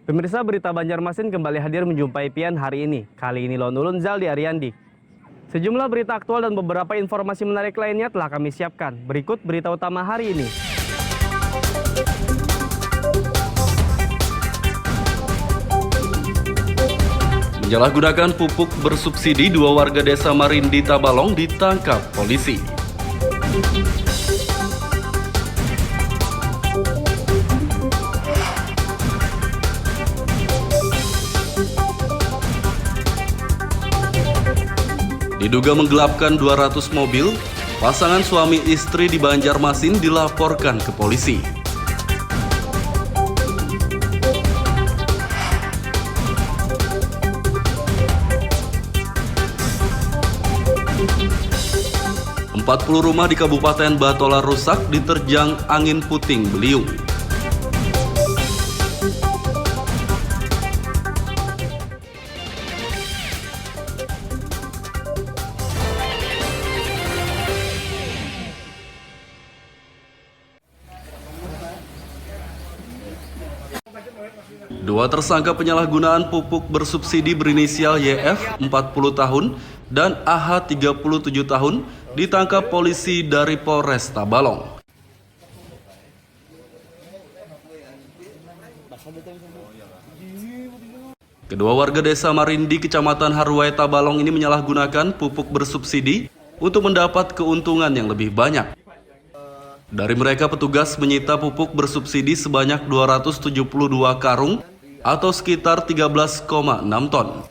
Pemirsa, berita Banjarmasin kembali hadir menjumpai Pian hari ini. Kali ini Lone Ulun Zaldi Ariandi. Sejumlah berita aktual dan beberapa informasi menarik lainnya telah kami siapkan. Berikut berita utama hari ini. Menyalahgunakan pupuk bersubsidi, 2 warga desa Marindi Tabalong ditangkap polisi. Diduga menggelapkan 200 mobil, pasangan suami istri di Banjarmasin dilaporkan ke polisi. Empat 40 rumah di Kabupaten Batola rusak diterjang angin puting beliung. Dua tersangka penyalahgunaan pupuk bersubsidi berinisial YF 40 tahun dan AH 37 tahun ditangkap polisi dari Polres Tabalong. Kedua warga desa Marindi, Kecamatan Harwai, Tabalong ini menyalahgunakan pupuk bersubsidi untuk mendapat keuntungan yang lebih banyak. Dari mereka, petugas menyita pupuk bersubsidi sebanyak 272 karung atau sekitar 13,6 ton.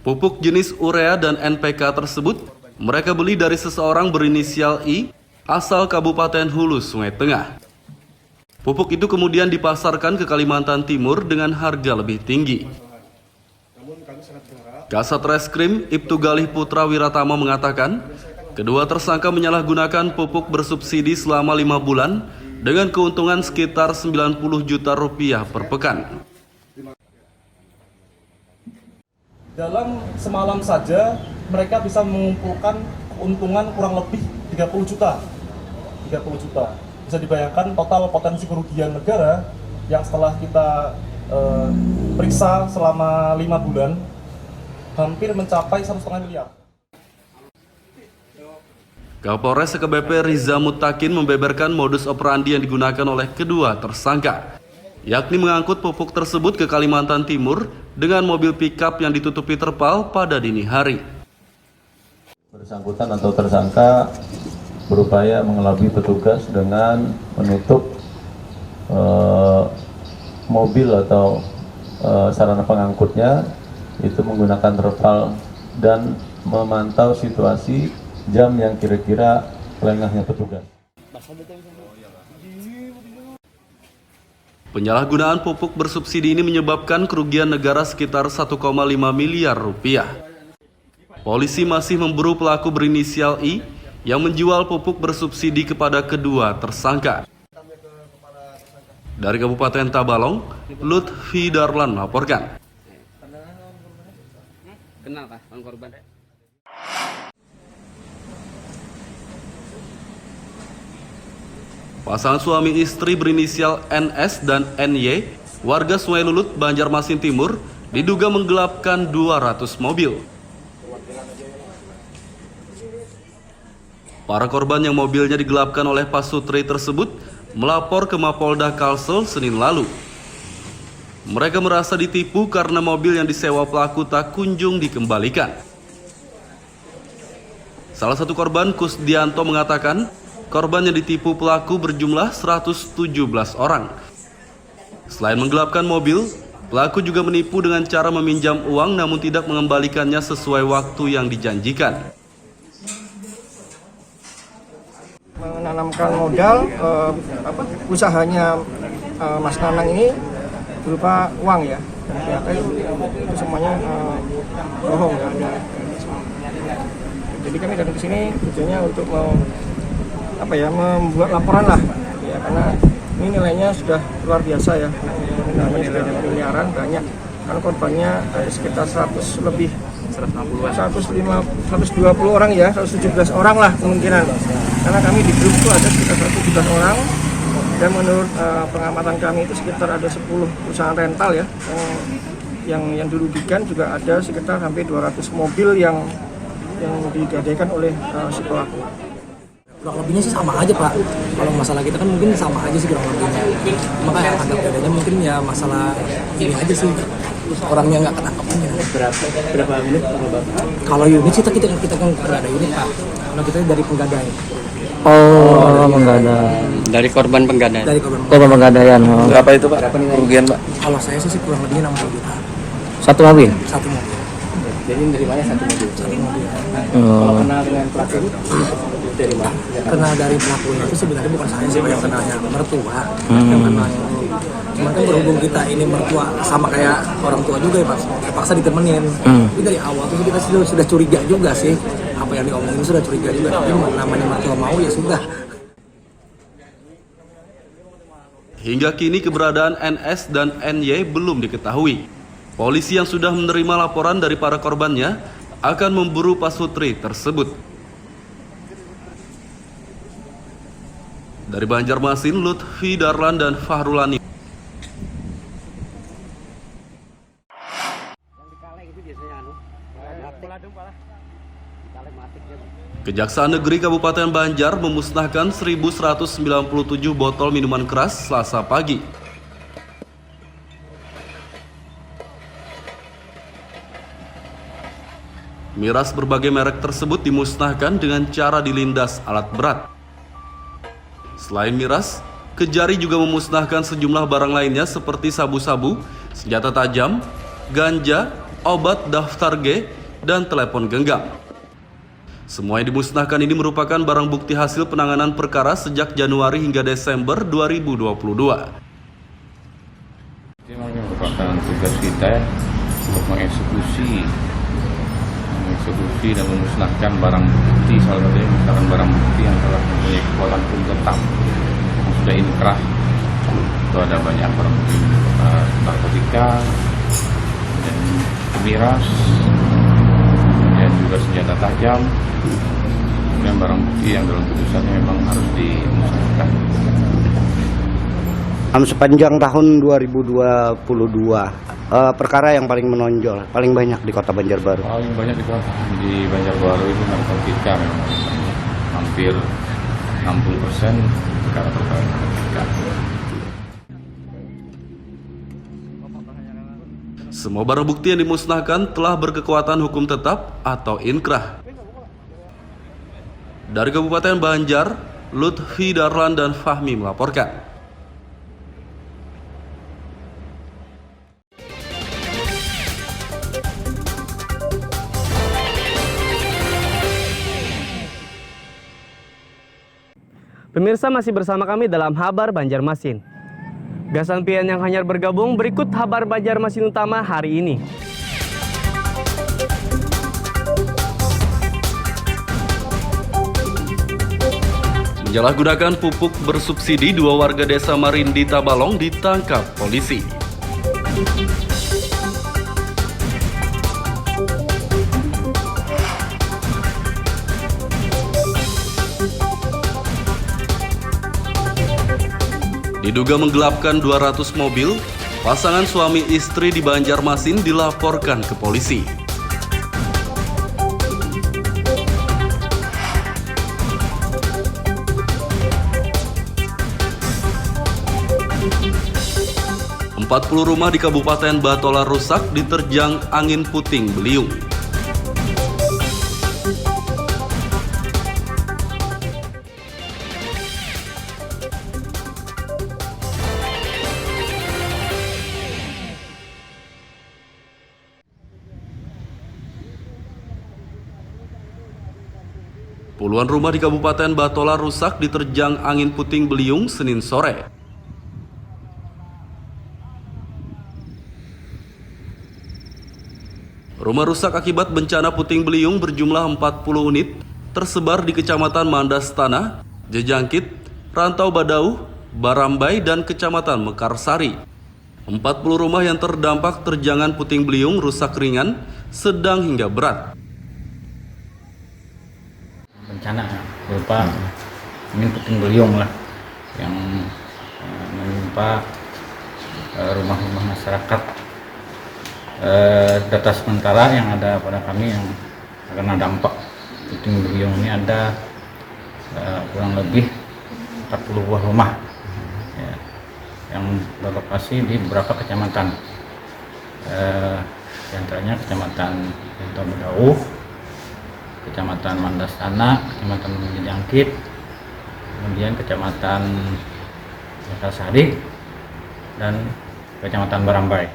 Pupuk jenis urea dan NPK tersebut mereka beli dari seseorang berinisial I asal Kabupaten Hulu, Sungai Tengah. Pupuk itu kemudian dipasarkan ke Kalimantan Timur dengan harga lebih tinggi. Kasat Reskrim Ibtu Galih Putra Wiratama mengatakan, kedua tersangka menyalahgunakan pupuk bersubsidi selama 5 bulan dengan keuntungan sekitar 90 juta rupiah per pekan. Dalam semalam saja mereka bisa mengumpulkan keuntungan kurang lebih 30 juta. Bisa dibayangkan total potensi kerugian negara yang setelah kita periksa selama 5 bulan hampir mencapai 1,5 miliar. Kapolres AKBP Riza Mutakin membeberkan modus operandi yang digunakan oleh kedua tersangka, yakni mengangkut pupuk tersebut ke Kalimantan Timur dengan mobil pickup yang ditutupi terpal pada dini hari. Bersangkutan atau tersangka berupaya mengelabui petugas dengan menutup mobil atau sarana pengangkutnya, itu menggunakan terpal dan memantau situasi jam yang kira-kira lengahnya petugas. Penyalahgunaan pupuk bersubsidi ini menyebabkan kerugian negara sekitar 1,5 miliar rupiah. Polisi masih memburu pelaku berinisial I yang menjual pupuk bersubsidi kepada kedua tersangka. Dari Kabupaten Tabalong, Lutfi Darlan melaporkan. Kenal kah korban? Pasangan suami istri berinisial NS dan NY, warga Sungai Lulut, Banjarmasin Timur, diduga menggelapkan 200 mobil. Para korban yang mobilnya digelapkan oleh pasutri tersebut melapor ke Mapolda Kalsel Senin lalu. Mereka merasa ditipu karena mobil yang disewa pelaku tak kunjung dikembalikan. Salah satu korban, Kusdianto, mengatakan korban yang ditipu pelaku berjumlah 117 orang. Selain menggelapkan mobil, pelaku juga menipu dengan cara meminjam uang namun tidak mengembalikannya sesuai waktu yang dijanjikan. Menanamkan modal, usahanya Mas Nanang ini berupa uang ya. Ternyata itu semuanya bohong ya. Jadi kami datang ke sini tujuannya untuk membuat laporan lah ya, karena ini nilainya sudah luar biasa ya, nilainya sudah miliaran, banyak, karena korbannya ada sekitar 100 lebih, 120 orang ya, 117 orang lah kemungkinan, karena kami di grup itu ada sekitar 117 orang Dan menurut pengamatan kami itu sekitar ada 10 perusahaan rental ya yang dirugikan, juga ada sekitar hampir 200 mobil yang digadaikan oleh si pelaku. Kurang lebihnya sih sama aja Pak. Kalau masalah kita kan mungkin sama aja sih kurang lebihnya. Maka yang agak bedanya mungkin ya masalah ini aja sih, orangnya nggak ketangkep aja. Berapa unit Kalau unit sih kita kan nggak ada unit Pak. Kalau kita dari penggadai. Oh, menggadai. Dari korban penggadaian. Dari korban. Korban penggadaian. Berapa itu Pak? Kerugian Pak? Kalau saya sih kurang lebihnya 60 juta. Satu mobil? Satu mobil. Jadi dari mana satu mobil? Satu mobil. Kalau kenal dengan pelaku dari mana? Kenal dari pelakunya itu sebenarnya bukan saya sih yang kenalnya, mertua yang kenalnya. Cuman kan berhubung kita ini mertua sama kayak orang tua juga ya Pak, terpaksa ditemenin. Tapi dari awal tuh kita sudah curiga juga sih, apa yang diomongin sudah curiga juga. Tapi namanya mertua mau ya sudah. Hingga kini keberadaan NS dan NY belum diketahui. Polisi yang sudah menerima laporan dari para korbannya akan memburu pasutri tersebut. Dari Banjarmasin, Lutfi Darlan dan Fahrulani. Kejaksaan Negeri Kabupaten Banjar memusnahkan 1.197 botol minuman keras Selasa pagi. Miras berbagai merek tersebut dimusnahkan dengan cara dilindas alat berat. Selain miras, Kejari juga memusnahkan sejumlah barang lainnya seperti sabu-sabu, senjata tajam, ganja, obat daftar G, dan telepon genggam. Semua yang dimusnahkan ini merupakan barang bukti hasil penanganan perkara sejak Januari hingga Desember 2022. Ini merupakan tugas kita untuk mengeksekusi dan memusnahkan barang bukti, salah satunya memusnahkan barang bukti yang telah mempunyai kekuatan hukum tetap yang sudah inkrah. Itu ada banyak barang bukti narkotika dan miras dan juga senjata tajam, dan barang bukti yang dalam putusannya memang harus dimusnahkan. Sepanjang tahun 2022, perkara yang paling menonjol, paling banyak di Kota Banjarbaru. Paling banyak di Banjarbaru itu narkotika, memang hampir 60% perkara-perkara narkotika. Semua barang bukti yang dimusnahkan telah berkekuatan hukum tetap atau inkrah. Dari Kabupaten Banjar, Lutfi Darlan dan Fahmi melaporkan. Pemirsa masih bersama kami dalam Habar Banjarmasin. Gasan pian yang hanyar bergabung, berikut Habar Banjarmasin utama hari ini. Menyalahgunakan pupuk bersubsidi, 2 warga desa Marindi Tabalong ditangkap polisi. Diduga menggelapkan 200 mobil, pasangan suami istri di Banjarmasin dilaporkan ke polisi. Empat 40 rumah di Kabupaten Batola rusak diterjang angin puting beliung. Puluhan rumah di Kabupaten Batola rusak diterjang angin puting beliung Senin sore. Rumah rusak akibat bencana puting beliung berjumlah 40 unit tersebar di Kecamatan Mandas Tanah, Jejangkit, Rantau Badau, Barambai, dan Kecamatan Mekarsari. 40 rumah yang terdampak terjangan puting beliung rusak ringan, sedang hingga berat. Bencana berupa angin puting beliung lah yang menimpa rumah-rumah masyarakat. Data sementara yang ada pada kami yang karena dampak puting beliung ini ada kurang lebih 40 buah rumah ya, yang berlokasi di beberapa kecamatan, di antaranya Kecamatan Badau, Kecamatan Mandastana, Kecamatan Jangkit, kemudian Kecamatan Sari, dan Kecamatan Barambai.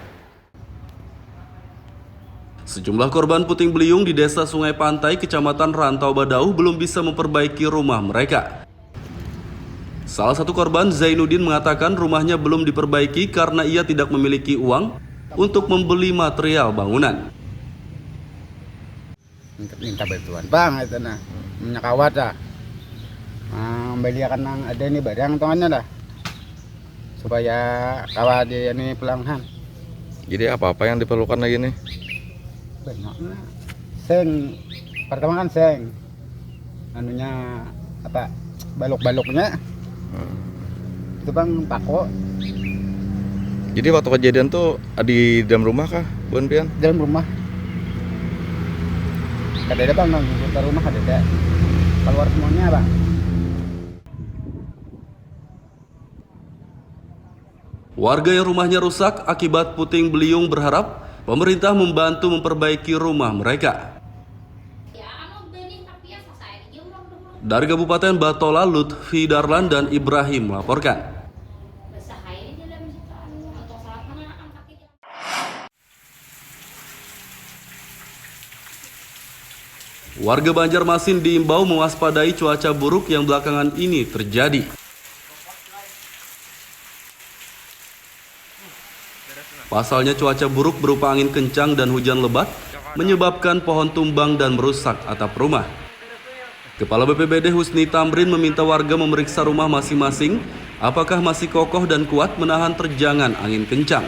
Sejumlah korban puting beliung di Desa Sungai Pantai, Kecamatan Rantau Badau belum bisa memperbaiki rumah mereka. Salah satu korban, Zainuddin, mengatakan rumahnya belum diperbaiki karena ia tidak memiliki uang untuk membeli material bangunan. Minta bantuan bang itu nah minyak kawat dah beliakan nang ada ini barang tangannya dah supaya kawat dia ini pelanghan. Jadi apa yang diperlukan lagi nih? Banyak nah seng, pertama kan seng anunya apa balok-baloknya itu bang pako. Jadi waktu kejadian tuh di dalam rumah kah, Bun Pian? Dalam rumah ada bang, ke rumah ada keluar semuanya bang. Warga yang rumahnya rusak akibat puting beliung berharap pemerintah membantu memperbaiki rumah mereka. Dari Kabupaten Batola, Lutfi Darlan dan Ibrahim melaporkan. Warga Banjarmasin diimbau mewaspadai cuaca buruk yang belakangan ini terjadi. Pasalnya cuaca buruk berupa angin kencang dan hujan lebat menyebabkan pohon tumbang dan merusak atap rumah. Kepala BPBD Husni Tamrin meminta warga memeriksa rumah masing-masing apakah masih kokoh dan kuat menahan terjangan angin kencang.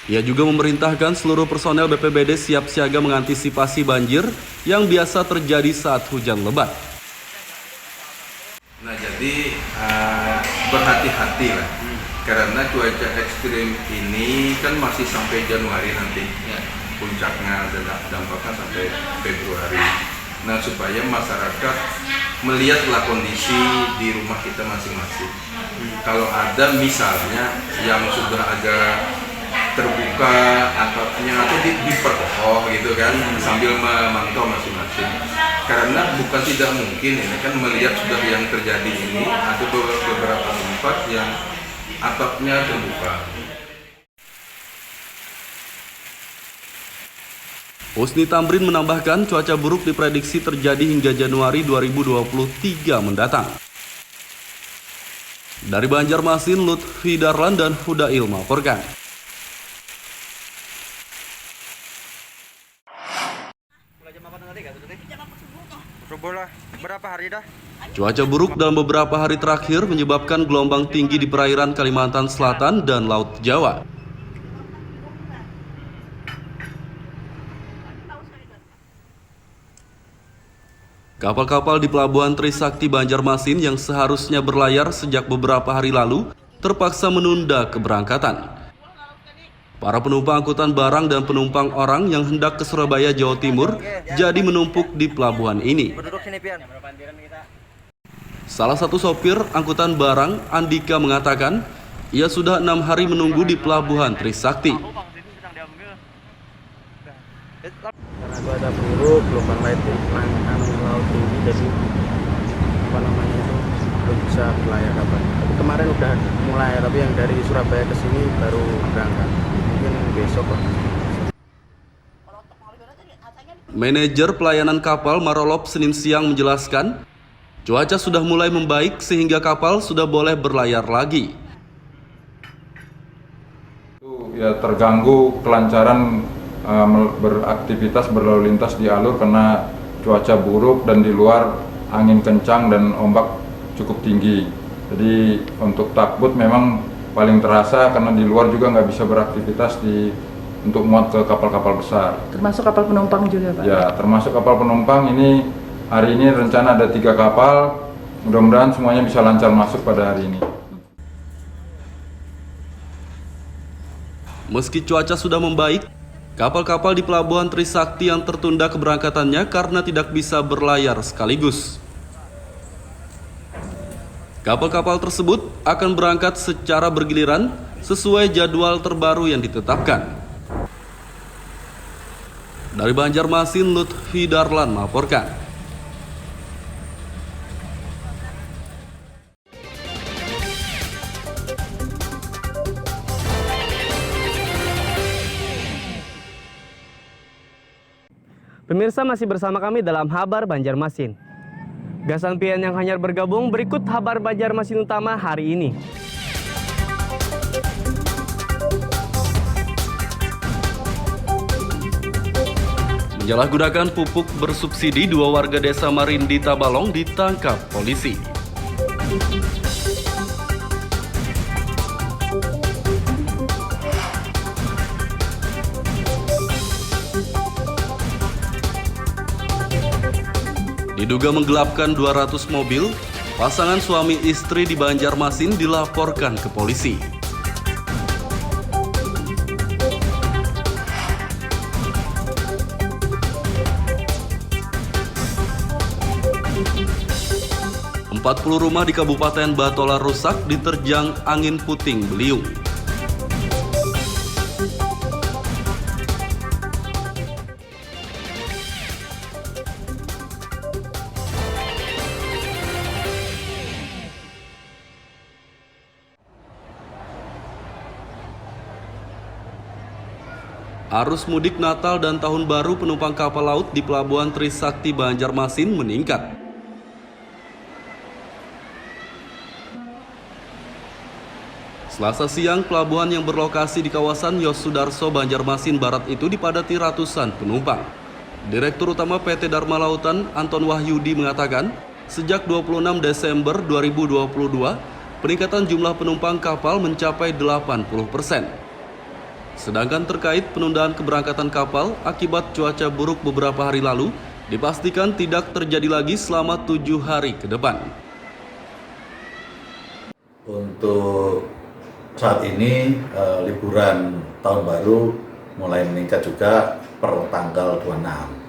Ia juga memerintahkan seluruh personel BPBD siap siaga mengantisipasi banjir yang biasa terjadi saat hujan lebat. Nah, jadi berhati-hati lah, karena cuaca ekstrim ini kan masih sampai Januari nanti, puncaknya dan dampaknya sampai Februari. Nah, supaya masyarakat melihatlah kondisi di rumah kita masing-masing. Kalau ada misalnya yang sudah agak terbuka atapnya atau diperkokoh gitu kan, sambil memantau masing-masing. Karena bukan tidak mungkin ini kan melihat sudah yang terjadi ini ada beberapa tempat yang atapnya terbuka. Husni Tamrin menambahkan cuaca buruk diprediksi terjadi hingga Januari 2023 mendatang. Dari Banjarmasin, Lutfi Darlan dan Hudail melaporkan. Berapa hari dah? Cuaca buruk dalam beberapa hari terakhir menyebabkan gelombang tinggi di perairan Kalimantan Selatan dan Laut Jawa. Kapal-kapal di Pelabuhan Trisakti Banjarmasin yang seharusnya berlayar sejak beberapa hari lalu terpaksa menunda keberangkatan. Para penumpang angkutan barang dan penumpang orang yang hendak ke Surabaya, Jawa Timur jadi menumpuk di pelabuhan ini. Salah satu sopir angkutan barang, Andika, mengatakan ia sudah 6 hari menunggu di Pelabuhan Trisakti. Karena cuaca buruk, gelombang laut tinggi, jadi apa namanya itu belum bisa berlayar kapan. Tapi kemarin udah mulai, tapi yang dari Surabaya ke sini baru berangkat. Mungkin besok lah. Manajer pelayanan kapal Marolop Senin siang menjelaskan, cuaca sudah mulai membaik sehingga kapal sudah boleh berlayar lagi. Ya, terganggu kelancaran beraktivitas berlalu lintas di alur karena cuaca buruk dan di luar angin kencang dan ombak cukup tinggi. Jadi untuk takbut memang paling terasa karena di luar juga nggak bisa beraktivitas untuk muat ke kapal-kapal besar. Termasuk kapal penumpang juga, Pak? Ya, termasuk kapal penumpang. Ini hari ini rencana ada 3 kapal. 3 kapal, mudah-mudahan semuanya bisa lancar masuk pada hari ini. Menarik, Pak. Jadi kapal-kapal yang sudah berangkat, apakah sudah mulai berlayar lagi? Ya, termasuk kapal penumpang ini hari ini rencana ada 3 kapal. Mudah-mudahan semuanya bisa lancar masuk pada hari ini. Meski cuaca sudah membaik, kapal-kapal di Pelabuhan Trisakti yang tertunda keberangkatannya karena tidak bisa berlayar sekaligus. Kapal-kapal tersebut akan berangkat secara bergiliran sesuai jadwal terbaru yang ditetapkan. Dari Banjarmasin, Lutfi Darlan melaporkan. Pemirsa masih bersama kami dalam Habar Banjarmasin. Gasan pian yang hanyar bergabung, berikut Habar Banjarmasin utama hari ini. Menyalahgunakan pupuk bersubsidi, 2 warga desa Marindi Tabalong ditangkap polisi. Diduga menggelapkan 200 mobil, pasangan suami istri di Banjarmasin dilaporkan ke polisi. Empat 40 rumah di Kabupaten Batola rusak diterjang angin puting beliung. Arus mudik Natal dan Tahun Baru penumpang kapal laut di Pelabuhan Trisakti Banjarmasin meningkat. Selasa siang, pelabuhan yang berlokasi di kawasan Yosudarso, Banjarmasin Barat itu dipadati ratusan penumpang. Direktur Utama PT Dharma Lautan, Anton Wahyudi mengatakan, sejak 26 Desember 2022, peningkatan jumlah penumpang kapal mencapai 80%. Sedangkan terkait penundaan keberangkatan kapal akibat cuaca buruk beberapa hari lalu, dipastikan tidak terjadi lagi selama 7 hari ke depan. Untuk saat ini liburan tahun baru mulai meningkat juga per tanggal 26.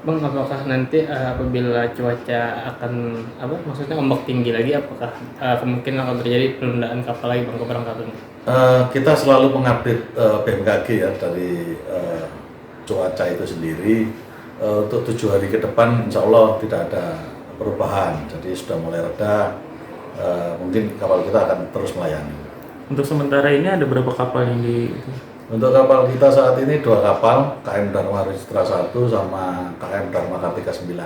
Bang, apakah nanti apabila cuaca akan maksudnya ombak tinggi lagi, apakah kemungkinan akan terjadi penundaan kapal lagi, Bang, keberangkatan? Kita selalu mengupdate BMKG ya dari cuaca itu sendiri. Untuk 7 hari ke depan insya Allah tidak ada perubahan, jadi sudah mulai reda. Mungkin kapal kita akan terus melayani. Untuk sementara ini ada berapa kapal yang Untuk kapal kita saat ini 2 kapal, KM Dharma Registra 1 sama KM Dharma Kartika 9.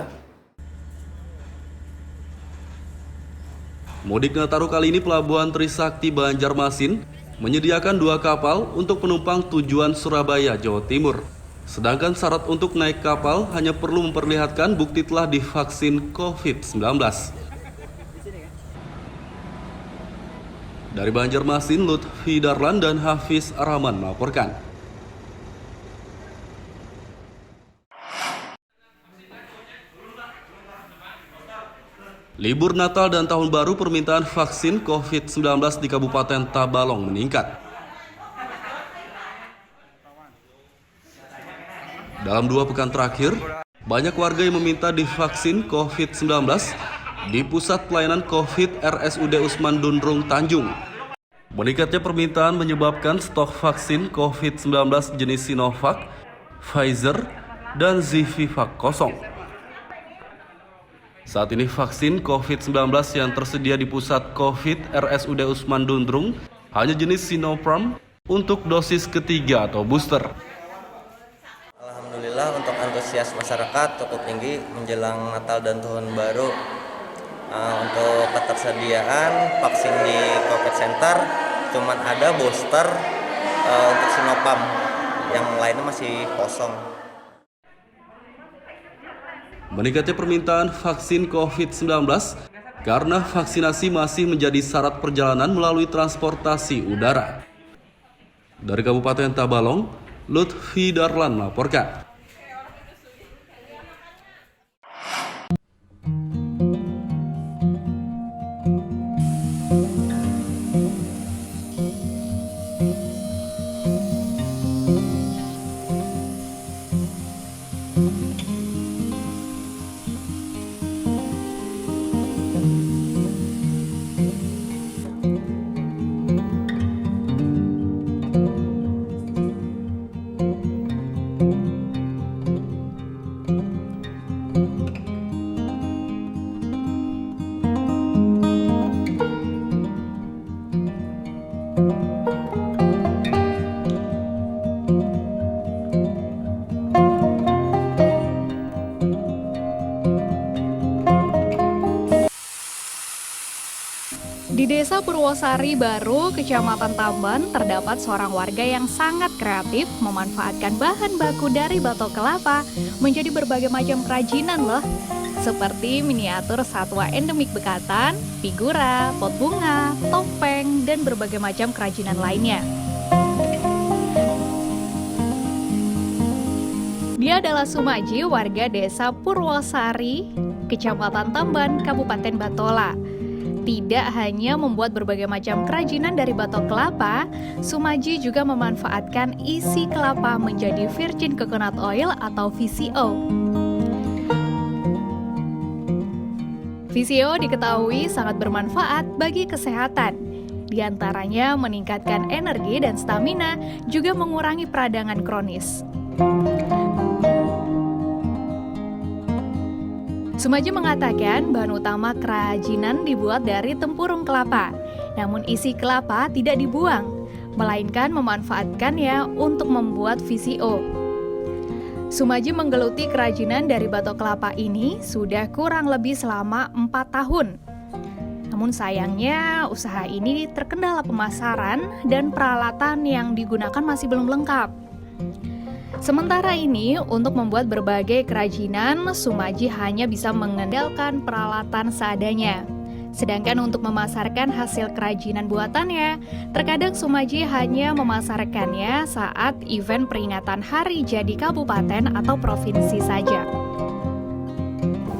Mudik Nataru kali ini Pelabuhan Trisakti Banjarmasin menyediakan 2 kapal untuk penumpang tujuan Surabaya, Jawa Timur. Sedangkan syarat untuk naik kapal hanya perlu memperlihatkan bukti telah divaksin COVID-19. Dari Banjarmasin, Lutfi Darlan dan Hafiz Rahman melaporkan. Libur Natal dan Tahun Baru, permintaan vaksin COVID-19 di Kabupaten Tabalong meningkat. Dalam 2 pekan terakhir, banyak warga yang meminta divaksin COVID-19 di Pusat Pelayanan COVID RSUD Usman Dundrung Tanjung. Meningkatnya permintaan menyebabkan stok vaksin COVID-19 jenis Sinovac, Pfizer, dan Zivivac kosong. Saat ini vaksin COVID-19 yang tersedia di Pusat COVID RSUD Usman Dundrung hanya jenis Sinopharm untuk dosis ketiga atau booster. Alhamdulillah untuk antusias masyarakat cukup tinggi menjelang Natal dan Tahun Baru. Untuk ketersediaan vaksin di COVID Center cuman ada booster untuk Sinopharm, yang lainnya masih kosong. Meningkatnya permintaan vaksin COVID-19 karena vaksinasi masih menjadi syarat perjalanan melalui transportasi udara. Dari Kabupaten Tabalong, Lutfi Darlan melaporkan. Di Desa Purwosari Baru, Kecamatan Tamban, terdapat seorang warga yang sangat kreatif memanfaatkan bahan baku dari batok kelapa menjadi berbagai macam kerajinan loh. Seperti miniatur satwa endemik Bekatan, figura, pot bunga, topeng, dan berbagai macam kerajinan lainnya. Dia adalah Sumaji, warga Desa Purwosari, Kecamatan Tamban, Kabupaten Batola. Tidak hanya membuat berbagai macam kerajinan dari batok kelapa, Sumaji juga memanfaatkan isi kelapa menjadi virgin coconut oil atau VCO. VCO diketahui sangat bermanfaat bagi kesehatan. Di antaranya meningkatkan energi dan stamina, juga mengurangi peradangan kronis. Sumaji mengatakan bahan utama kerajinan dibuat dari tempurung kelapa, namun isi kelapa tidak dibuang, melainkan memanfaatkannya untuk membuat VCO. Sumaji menggeluti kerajinan dari batok kelapa ini sudah kurang lebih selama 4 tahun. Namun sayangnya usaha ini terkendala pemasaran dan peralatan yang digunakan masih belum lengkap. Sementara ini, untuk membuat berbagai kerajinan, Sumaji hanya bisa mengandalkan peralatan seadanya. Sedangkan untuk memasarkan hasil kerajinan buatannya, terkadang Sumaji hanya memasarkannya saat event peringatan hari jadi kabupaten atau provinsi saja.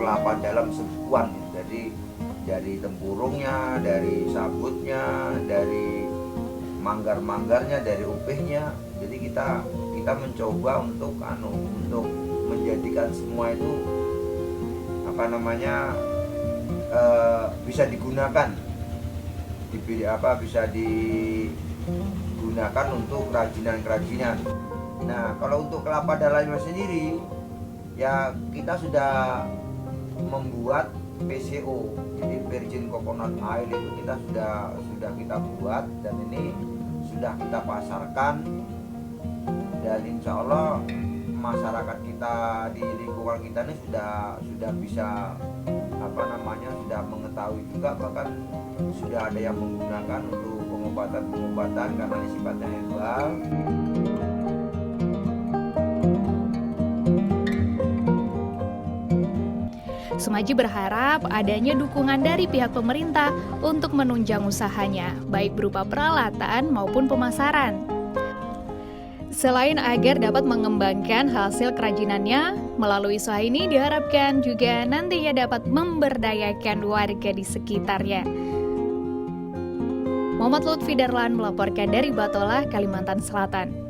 Kelapa dalam sebuah, jadi dari tempurungnya, dari sabutnya, dari manggar-manggarnya, dari upihnya. Jadi kita mencoba untuk menjadikan semua itu bisa digunakan, bisa digunakan untuk kerajinan-kerajinan. Nah, kalau untuk kelapa dalamnya sendiri, ya kita sudah membuat VCO, jadi virgin coconut oil itu kita sudah kita buat dan ini sudah kita pasarkan. Dan insya Allah masyarakat kita di lingkungan kita ini sudah bisa sudah mengetahui juga, bahkan sudah ada yang menggunakan untuk pengobatan karena ini sifatnya herbal. Sumaji berharap adanya dukungan dari pihak pemerintah untuk menunjang usahanya, baik berupa peralatan maupun pemasaran. Selain agar dapat mengembangkan hasil kerajinannya, melalui usaha ini diharapkan juga nantinya dapat memberdayakan warga di sekitarnya. Muhammad Lutfi Darlan melaporkan dari Batola, Kalimantan Selatan.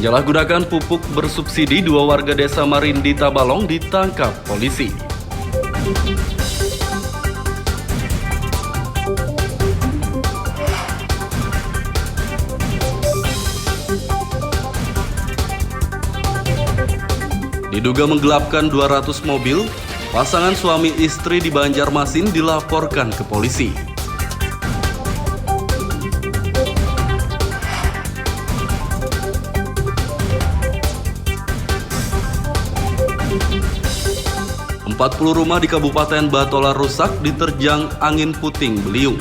Menyalahgunakan pupuk bersubsidi, 2 warga desa Marindi Tabalong ditangkap polisi. Diduga menggelapkan 200 mobil, pasangan suami istri di Banjarmasin dilaporkan ke polisi. Empat 40 rumah di Kabupaten Batola rusak diterjang angin puting beliung.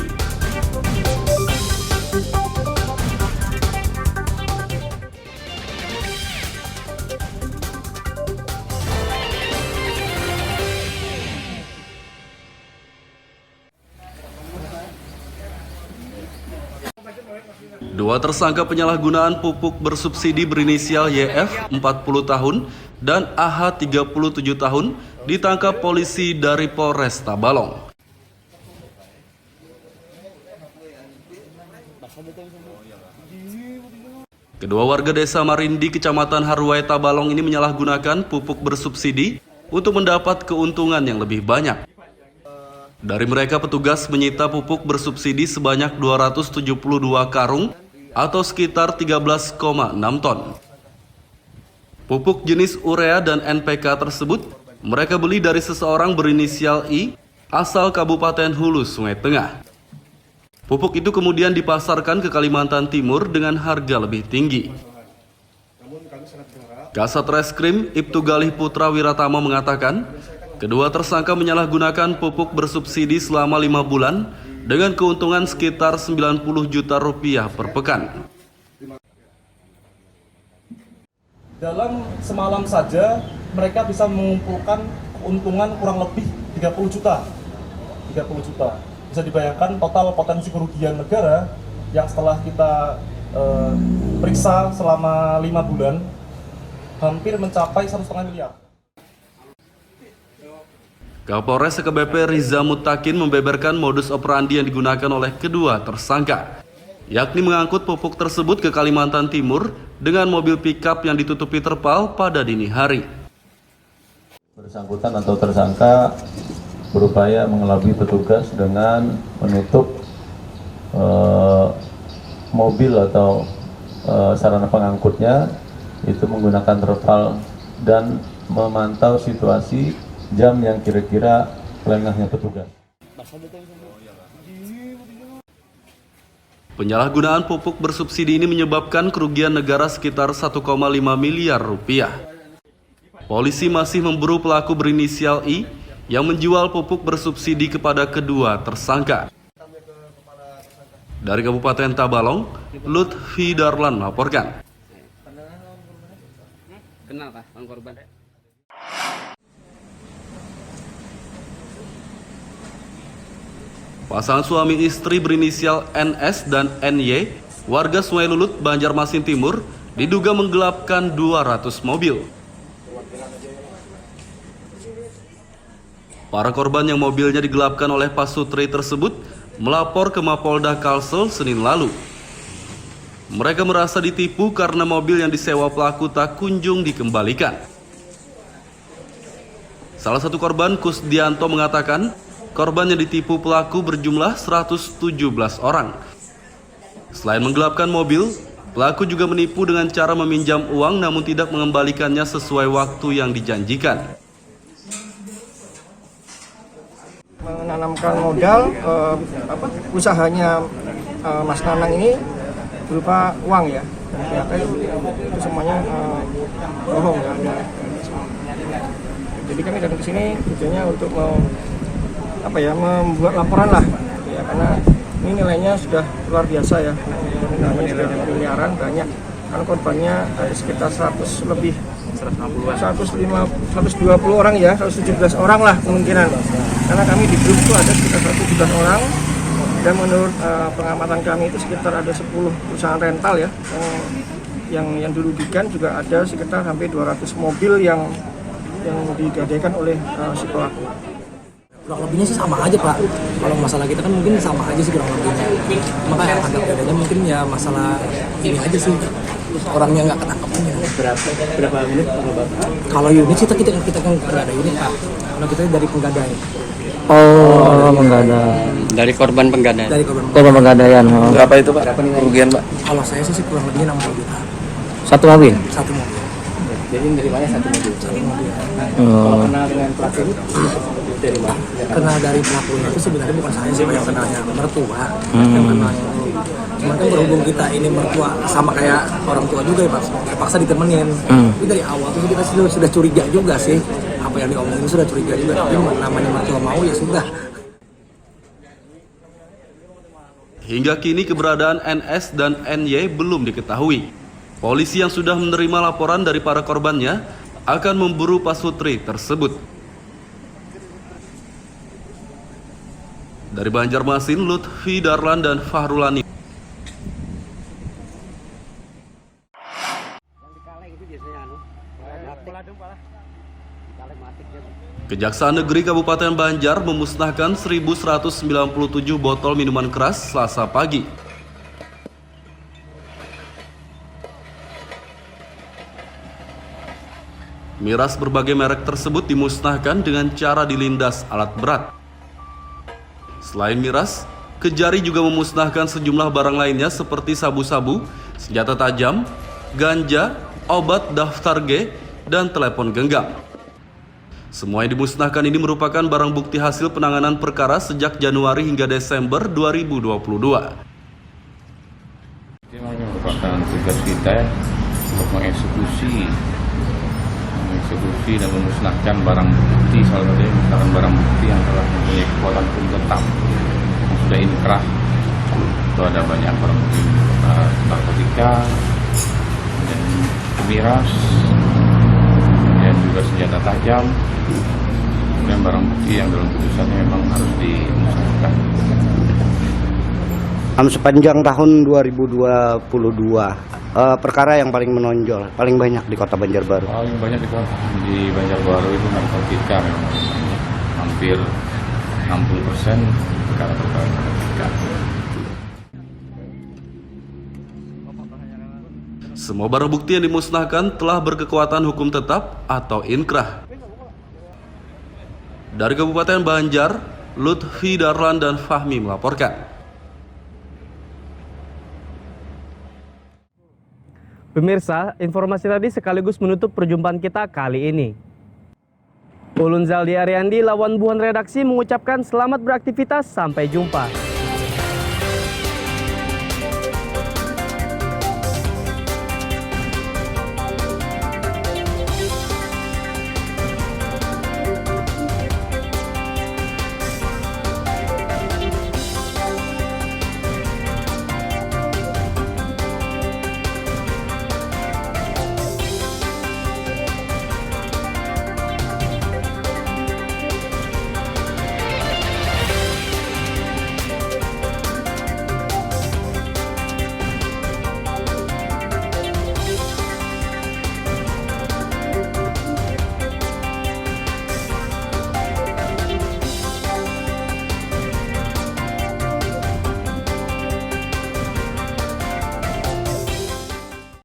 Kedua tersangka penyalahgunaan pupuk bersubsidi berinisial YF 40 tahun dan AH 37 tahun ditangkap polisi dari Polres Tabalong. Kedua warga desa Marindi, Kecamatan Haruai Tabalong ini menyalahgunakan pupuk bersubsidi untuk mendapat keuntungan yang lebih banyak. Dari mereka petugas menyita pupuk bersubsidi sebanyak 272 karung atau sekitar 13,6 ton. Pupuk jenis urea dan NPK tersebut mereka beli dari seseorang berinisial I asal Kabupaten Hulu, Sungai Tengah. Pupuk itu kemudian dipasarkan ke Kalimantan Timur dengan harga lebih tinggi. Kasat Reskrim Ibtu Galih Putra Wiratama mengatakan, kedua tersangka menyalahgunakan pupuk bersubsidi selama 5 bulan dengan keuntungan sekitar 90 juta rupiah per pekan. Dalam semalam saja mereka bisa mengumpulkan keuntungan kurang lebih 30 juta. Bisa dibayangkan total potensi kerugian negara yang setelah kita periksa selama 5 bulan hampir mencapai 1,5 miliar. Kapolres SKBP Riza Mutakin membeberkan modus operandi yang digunakan oleh kedua tersangka, yakni mengangkut pupuk tersebut ke Kalimantan Timur dengan mobil pickup yang ditutupi terpal pada dini hari. Bersangkutan atau tersangka berupaya mengelabui petugas dengan menutup mobil atau sarana pengangkutnya, itu menggunakan terpal dan memantau situasi jam yang kira-kira lengahnya petugas. Penyalahgunaan pupuk bersubsidi ini menyebabkan kerugian negara sekitar 1,5 miliar rupiah. Polisi masih memburu pelaku berinisial I yang menjual pupuk bersubsidi kepada kedua tersangka. Dari Kabupaten Tabalong, Lutfi Darlan melaporkan. Kenal kah bang korban? Pasangan suami istri berinisial NS dan NY, warga Sungai Lulut, Banjarmasin Timur, diduga menggelapkan 200 mobil. Para korban yang mobilnya digelapkan oleh pasutri tersebut melapor ke Mapolda Kalsel Senin lalu. Mereka merasa ditipu karena mobil yang disewa pelaku tak kunjung dikembalikan. Salah satu korban, Kusdianto, mengatakan korban yang ditipu pelaku berjumlah 117 orang. Selain menggelapkan mobil, pelaku juga menipu dengan cara meminjam uang namun tidak mengembalikannya sesuai waktu yang dijanjikan. Menanamkan modal, usahanya Mas Nanang ini berupa uang ya, ternyata itu semuanya bohong ya. Jadi kami datang ke sini tujuannya untuk membuat laporan lah, ya, karena ini nilainya sudah luar biasa ya, nilainya sudah miliaran banyak, karena korbannya ada sekitar 120 orang ya, 117 orang lah kemungkinan, karena kami di grup itu ada sekitar 117 orang, dan menurut pengamatan kami itu sekitar ada 10 perusahaan rental ya, yang dirugikan juga ada sekitar hampir 200 mobil yang digadaikan oleh si pelaku. Kurang lebihnya sih sama aja Pak, kalau masalah kita kan mungkin sama aja sih kurang lebihnya, makanya agak bedanya mungkin ya masalah ini aja sih, orangnya nggak ketangkepnya. Berapa unit kalau unit sih kita kan nggak ada unit Pak, kalau kita dari penggadai. Oh, menggadai. Dari korban penggadaian. Dari korban penggadaian. Oh. Berapa itu Pak? Kerugian Pak? Kalau saya sih kurang lebihnya 60 juta. Satu mobil? Satu mobil. Jadi dari mana satu mobil? Satu mobil. Kalau kenal dengan pelaku dari mana? Kenal dari pelakunya itu sebenarnya bukan saya sih yang kenalnya, mertua yang kenalnya. Cuman kan berhubung kita ini mertua sama kayak orang tua juga ya Pak, terpaksa ditemenin. Tapi dari awal tuh kita sudah curiga juga sih, apa yang diomongin sudah curiga juga. Tapi namanya mertua mau ya sudah. Hingga kini keberadaan NS dan NY belum diketahui. Polisi yang sudah menerima laporan dari para korbannya akan memburu pasutri tersebut. Dari Banjarmasin, Lutfi Darlan dan Fahrulani. Kejaksaan Negeri Kabupaten Banjar memusnahkan 1.197 botol minuman keras Selasa pagi. Miras berbagai merek tersebut dimusnahkan dengan cara dilindas alat berat. Selain miras, Kejari juga memusnahkan sejumlah barang lainnya seperti sabu-sabu, senjata tajam, ganja, obat daftar G, dan telepon genggam. Semua yang dimusnahkan ini merupakan barang bukti hasil penanganan perkara sejak Januari hingga Desember 2022. Ini merupakan tugas kita untuk mengeksekusi dan memusnahkan barang bukti, salah satunya memusnahkan barang bukti yang telah mempunyai kekuatan hukum tetap, yang sudah inkrah. Itu ada banyak barang bukti narkotika, dan miras, dan juga senjata tajam, dan barang bukti yang dalam putusannya memang harus dimusnahkan. Sepanjang tahun 2022, perkara yang paling menonjol, paling banyak di Kota Banjarbaru. Paling banyak di Banjarbaru itu narkotika, memang hampir 60% perkara-perkara narkotika. Semua barang bukti yang dimusnahkan telah berkekuatan hukum tetap atau inkrah. Dari Kabupaten Banjar, Lutfi Darlan dan Fahmi melaporkan. Pemirsa, informasi tadi sekaligus menutup perjumpaan kita kali ini. Ulun Zaldi Ariandi, lawan buhan redaksi mengucapkan selamat beraktivitas, sampai jumpa.